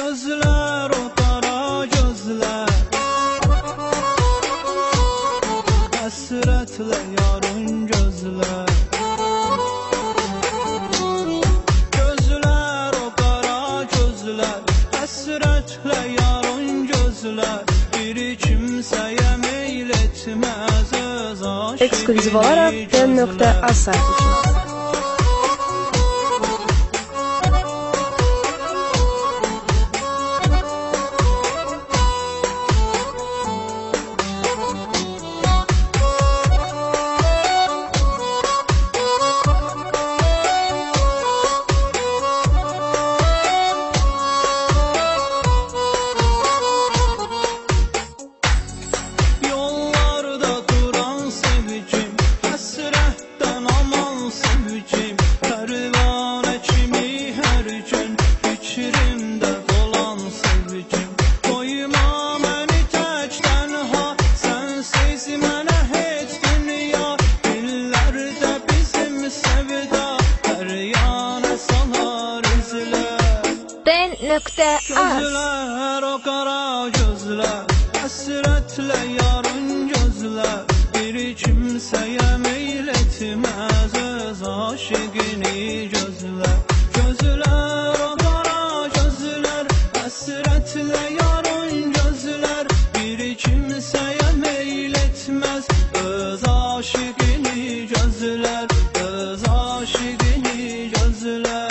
gözler, o qara gözler, həsrətlə yarın gözlər. Gözlər, o qara gözlər, həsrətlə yarın gözlər. Biri kimsəyə meyl etməz öz aşıqini. Ekskluziv olarak den.az sayfasında. Gözler, o qara gözler, həsrətlə yarın gözlər. Biri kimsəyə meyl etməz öz aşiqini gözlər. Gözlər, o qara gözlər, həsrətlə yarın gözlər. Biri kimsəyə meyl etməz öz aşiqini gözlər, öz aşiqini gözlər.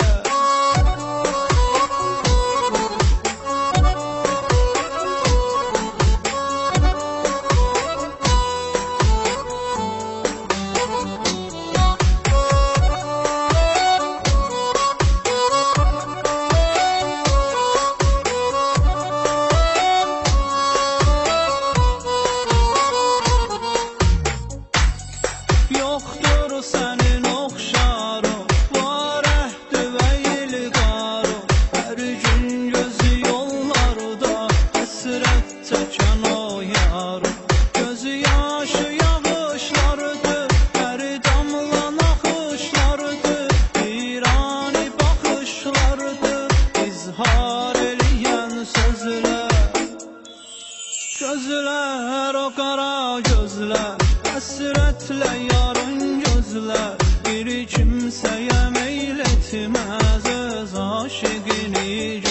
Yoxdur sənin oxşarın, var əhdi və ilqarın. Hər gün gözü yollarda, həsrət çəkən o yarın. Gözü yaşı yağışlardır, hər damla naxışlardır. İrani baxışlardır, izhar eləyən sözlər. Gözlər, o qara gözlər, həsrətlə yarın gözlər. Biri kimsəyə meyl etməz öz aşiqini gözlər.